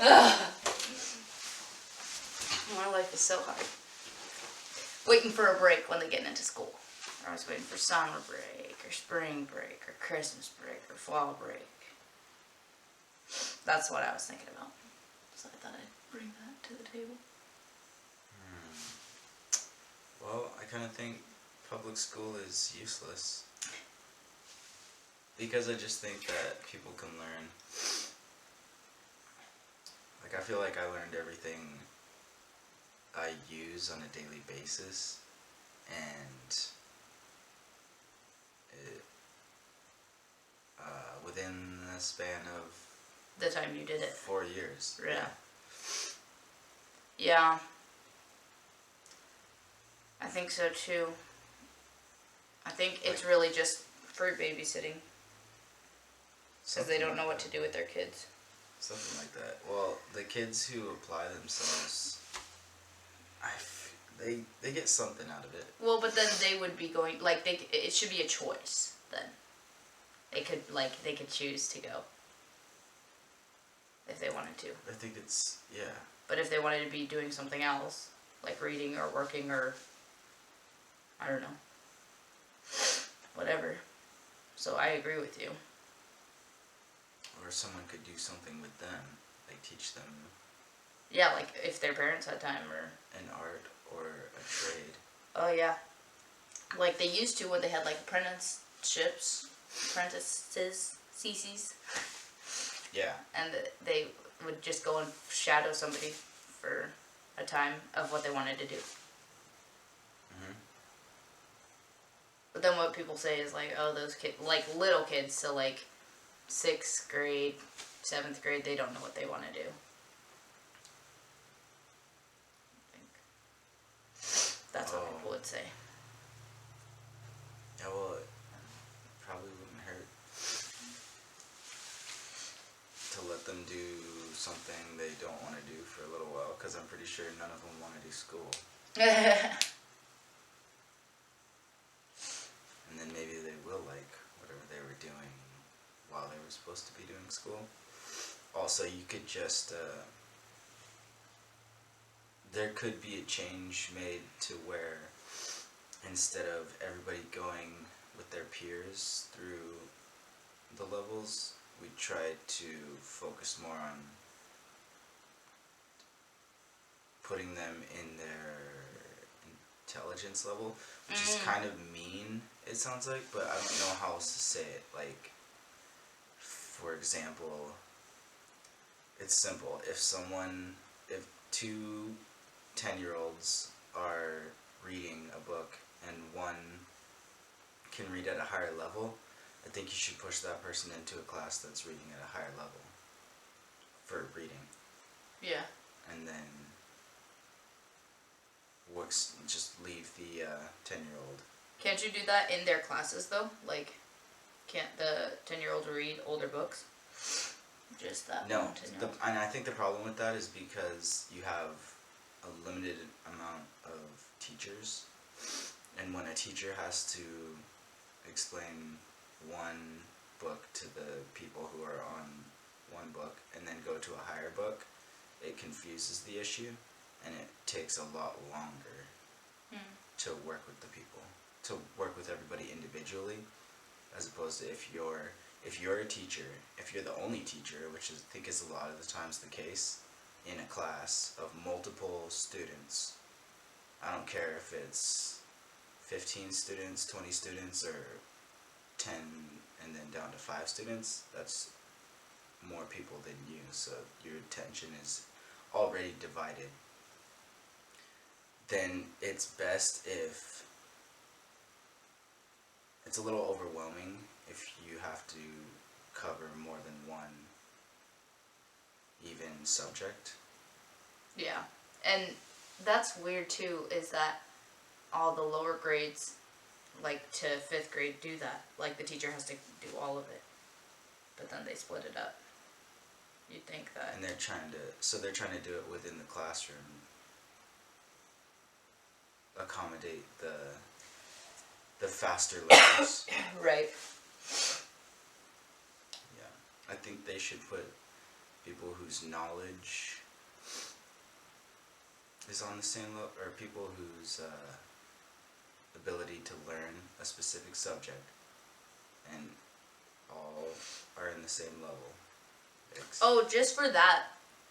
Ugh. My life is so hard. Waiting for a break when they get into school. I was waiting for summer break, or spring break, or Christmas break, or fall break. That's what I was thinking about. So I thought I'd bring that to the table. Well, I kind of think public school is useless. Because I just think that people can learn. Like, I feel like I learned everything I use on a daily basis. And it, within the span of The time you did it. 4 years. Yeah. Yeah. I think so too. I think it's really just for babysitting. Because they don't know what to do with their kids. Something like that. Well, the kids who apply themselves, they get something out of it. Well, but then they would be going, like, it should be a choice then. They could choose to go. If they wanted to. I think it's, yeah. But if they wanted to be doing something else, like reading or working or, I don't know, whatever. So I agree with you. Or someone could do something with them, like teach them. Yeah, like if their parents had time or... An art or a trade. Oh yeah. Like they used to when they had like apprentices, CCs. Yeah. And they would just go and shadow somebody for a time of what they wanted to do. Mhm. But then what people say is like, oh, those kids, like little kids, so like 6th grade, 7th grade, they don't know what they want to do. I think that's what people would say. Yeah, well, it probably wouldn't hurt to let them do something they don't want to do for a little while, because I'm pretty sure none of them want to do school. And then maybe they will like whatever they were doing while they were supposed to be doing school. Also, you could just, there could be a change made to where instead of everybody going with their peers through the levels, we tried to focus more on putting them in their intelligence level, which is kind of mean, it sounds like, but I don't know how else to say it. Like, for example, it's simple. If two 10-year-olds are reading a book and one can read at a higher level, I think you should push that person into a class that's reading at a higher level for reading. Yeah. And then just leave the 10-year-old. Can't you do that in their classes though? Like, can't the 10-year-olds read older books? Just that. No, and I think the problem with that is because you have a limited amount of teachers, and when a teacher has to explain one book to the people who are on one book and then go to a higher book, it confuses the issue, and it takes a lot longer to work with the people, to work with everybody individually, as opposed to if you're a teacher, if you're the only teacher, which I think is a lot of the times the case, in a class of multiple students, I don't care if it's 15 students, 20 students, or 10 and then down to 5 students, that's more people than you, so your attention is already divided. Then it's best if it's a little overwhelming if you have to cover more than one even subject. Yeah. And that's weird too, is that all the lower grades, like to 5th grade, do that. Like the teacher has to do all of it. But then they split it up. You'd think that. And they're trying to do it within the classroom, accommodate the faster learners. Right. Yeah, I think they should put people whose knowledge is on the same level, or people whose ability to learn a specific subject and all are in the same level. Oh, just for that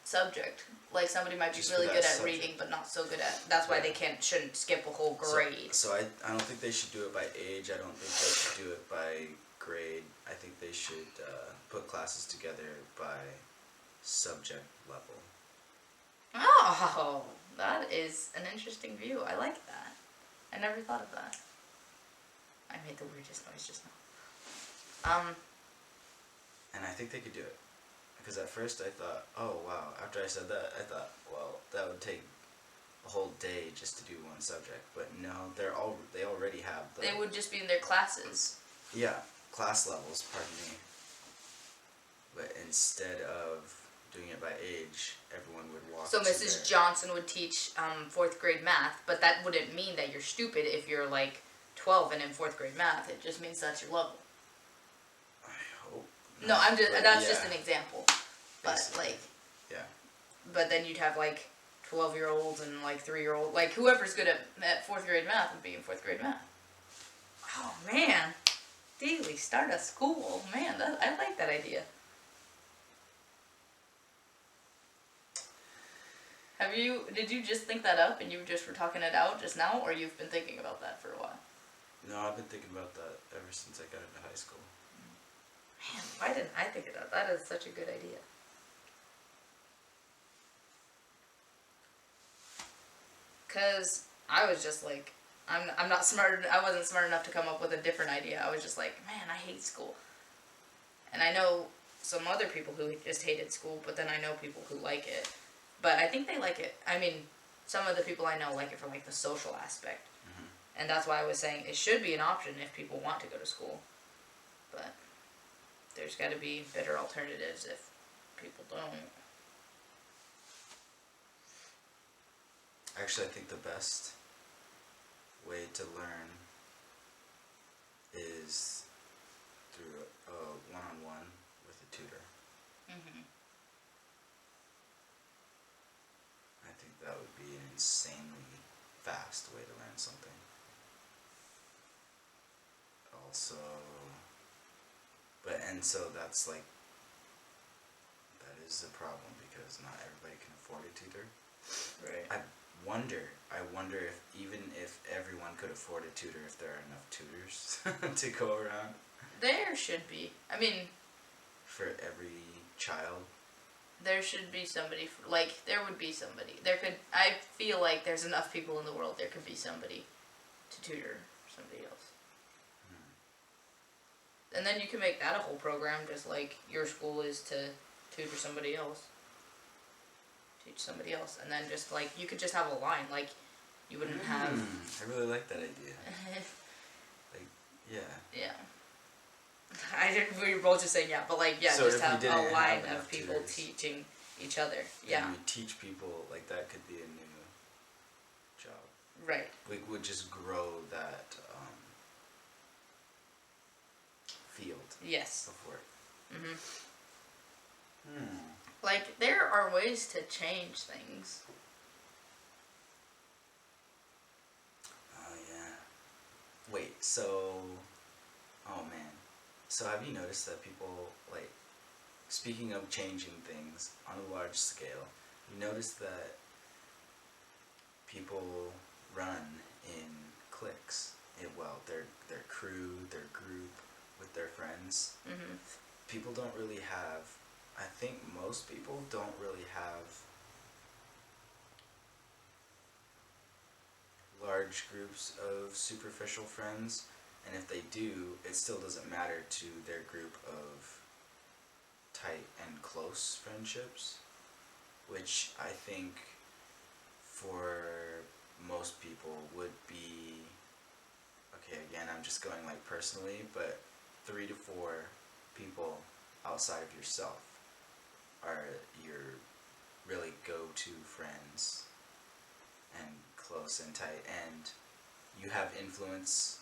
subject. Like somebody might be Just for really that good at subject. reading, but not so good at. That's why Yeah. they shouldn't skip a whole grade. So I don't think they should do it by age. I don't think they should do it by grade. I think they should put classes together by subject level. Oh, that is an interesting view. I like that. I never thought of that. I made the weirdest noise just now. And I think they could do it. Because at first I thought, oh wow, after I said that, I thought, well, that would take a whole day just to do one subject. But no, they already have the... They would just be in their classes. Yeah, class levels, pardon me. But instead of doing it by age, everyone would walk So to Mrs. their... Johnson would teach 4th grade math, but that wouldn't mean that you're stupid if you're like 12 and in 4th grade math. It just means that's your level. I hope. No, not, I'm just but that's yeah, just an example. But basically, like, yeah. but then you'd have like 12-year-olds and like 3-year-old, like whoever's good at 4th grade math would be in 4th grade math. Oh man, Daily, start a school, man. I like that idea. Did you just think that up and you just were talking it out just now, or you've been thinking about that for a while? No, I've been thinking about that ever since I got into high school. Man, why didn't I think of that? That is such a good idea. Cause I was just like, I'm not smart. I wasn't smart enough to come up with a different idea. I was just like, man, I hate school. And I know some other people who just hated school, but then I know people who like it. But I think they like it. I mean, some of the people I know like it for like the social aspect. Mm-hmm. And that's why I was saying it should be an option if people want to go to school. But there's got to be better alternatives if people don't. Actually, I think the best way to learn is through a one-on-one with a tutor. Mm-hmm. I think that would be an insanely fast way to learn something. Also, so that's like, that is a problem because not everybody can afford a tutor. Right. I wonder if even if everyone could afford a tutor, if there are enough tutors to go around There should be. I mean, for every child. there should be somebody, like, there would be somebody. There could, I feel like there's enough people in the world, there could be somebody to tutor somebody else. And then you can make that a whole program, just like your school is to tutor somebody else. Teach somebody else. And then just, like, you could just have a line, like, you wouldn't have... I really like that idea. Like, yeah. Yeah. We were both just saying yeah, but like, yeah, So just if we have didn't a line have enough of people tutors, teaching each other. And Yeah. we teach people, like, that could be a new job. Right. We would just grow that field Yes. of work. Mhm. Hmm. Like, there are ways to change things. Oh, yeah. Wait, so... Oh, man. So have you noticed that people, like, speaking of changing things on a large scale, you notice that people run in cliques. Well, their crew, their group, with their friends. Mhm. People don't really have... I think most people don't really have large groups of superficial friends, and if they do, it still doesn't matter to their group of tight and close friendships, which I think for most people would be, okay, again, I'm just going like personally, but 3 to 4 people outside of yourself are your really go-to friends and close and tight, and you have influence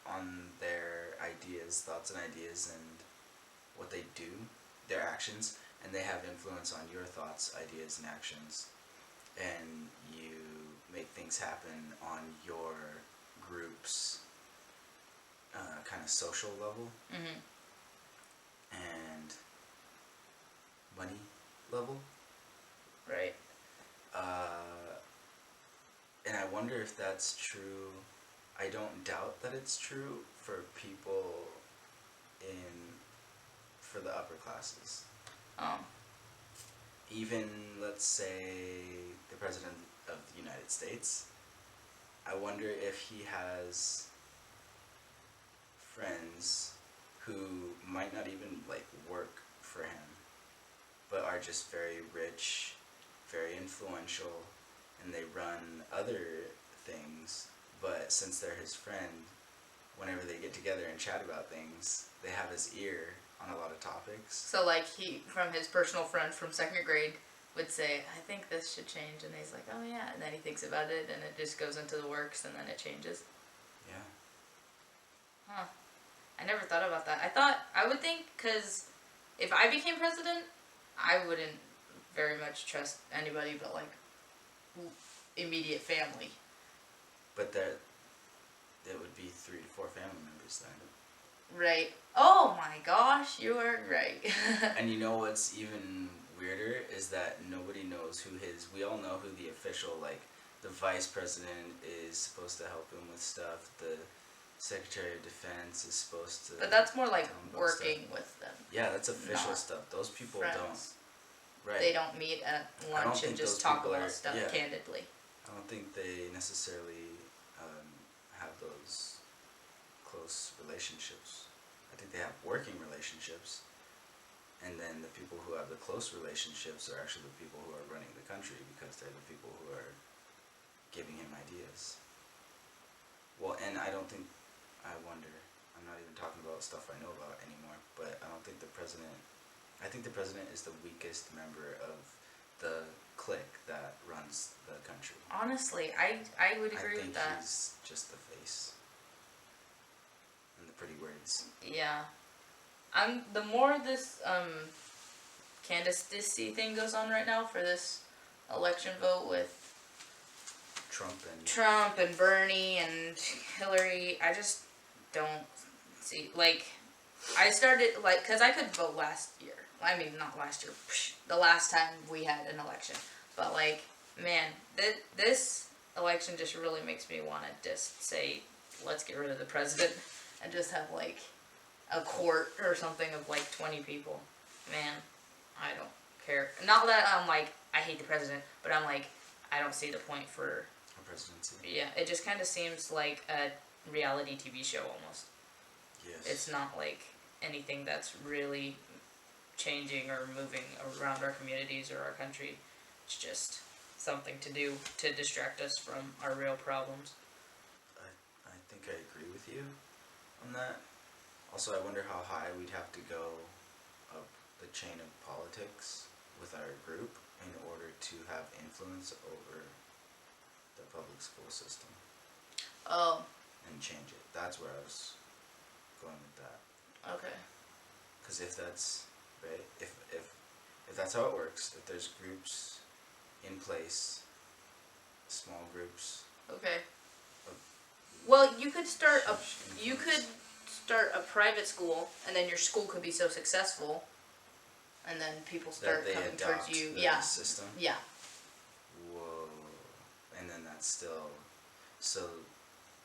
on their ideas, thoughts and ideas, and what they do, their actions, and they have influence on your thoughts, ideas, and actions, and you make things happen on your group's kind of social level Mhm. and money level. Right. And I wonder if that's true. I don't doubt that it's true for people for the upper classes. Um. Even, let's say, the President of the United States. I wonder if he has friends who might not even, like, work for him, but are just very rich, very influential, and they run other things, but since they're his friend, whenever they get together and chat about things, they have his ear on a lot of topics. So like he, from his personal friend from 2nd grade, would say, "I think this should change," and he's like, "Oh yeah," and then he thinks about it, and it just goes into the works, and then it changes. Yeah. Huh. I never thought about that. I would think, because if I became president, I wouldn't very much trust anybody but like immediate family. But there, it would be 3 to 4 family members then. Right. Oh my gosh, you are right. And you know what's even weirder is that nobody knows who we all know who the official, like, the vice president is supposed to help him with stuff, the Secretary of Defense is supposed to... But that's more like tell him about working stuff. with them. Yeah, that's official Not stuff. Those people friends. don't... Right. They don't meet at I don't lunch and think just those talk people about are- stuff yeah. candidly. I don't think they necessarily have those close relationships. I think they have working relationships, and then the people who have the close relationships are actually the people who are running the country, because they're the people who are giving him ideas. Well, and I wonder, I'm not even talking about stuff I know about anymore, but I don't think I think the president is the weakest member of the clique that runs the country. Honestly, I would agree with that. I think he's just the face. And the pretty words. Yeah. The more this candidacy thing goes on right now for this election vote with Trump and Bernie and Hillary, I just don't see, like, I started, like, because I could vote last year. I mean, not last year, the last time we had an election. But, like, man, this election just really makes me want to just say, let's get rid of the president and just have, like, a court or something of, like, 20 people. Man, I don't care. Not that I'm, like, I hate the president, but I'm, like, I don't see the point for... A presidency. Yeah, it just kind of seems like a reality TV show almost. Yes. It's not, like, anything that's really changing or moving around our communities or our country. It's just something to do to distract us from our real problems. I think I agree with you on that. Also, I wonder how high we'd have to go up the chain of politics with our group in order to have influence over the public school system. Oh. And change it. That's where I was going with that. Okay. Because if that's right, if that's how it works, if there's groups in place, small groups. Okay. Of Well, you could start a private school, and then your school could be so successful, and then people start that they coming adopt towards you. the Yeah. system. Yeah. Whoa. And then that's still, so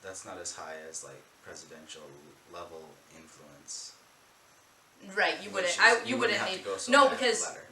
that's not as high as like presidential level influence. Right. You Which wouldn't. is- You wouldn't have need. to go so No, high up the because ladder.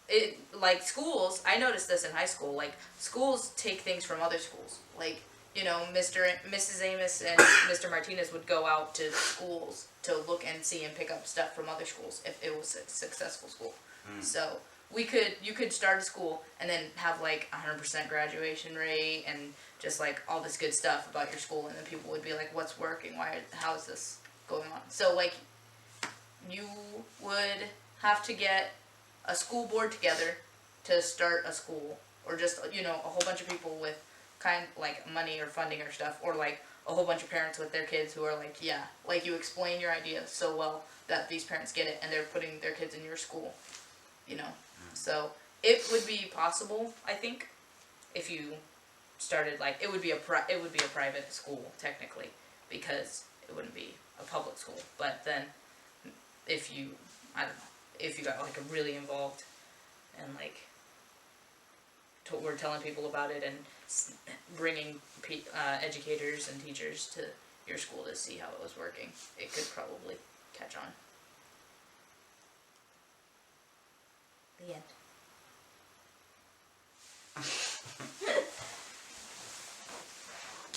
it, like, schools, I noticed this in high school, like, schools take things from other schools. Like, you know, Mrs. Amos and Mr. Martinez would go out to schools to look and see and pick up stuff from other schools if it was a successful school. So you could start a school and then have like 100% graduation rate and just like all this good stuff about your school, and then people would be like, what's working? How is this going on? So like, you would have to get a school board together to start a school, or just, you know, a whole bunch of people with like money or funding or stuff, or like a whole bunch of parents with their kids who are like, yeah, like you explain your idea so well that these parents get it and they're putting their kids in your school. you know. So it would be possible, I think, if you started like it would be a private school technically, because it wouldn't be a public school. But then if you, I don't know, if you got like a really involved and like we're telling people about it and bringing educators and teachers to your school to see how it was working, it could probably catch on. The end.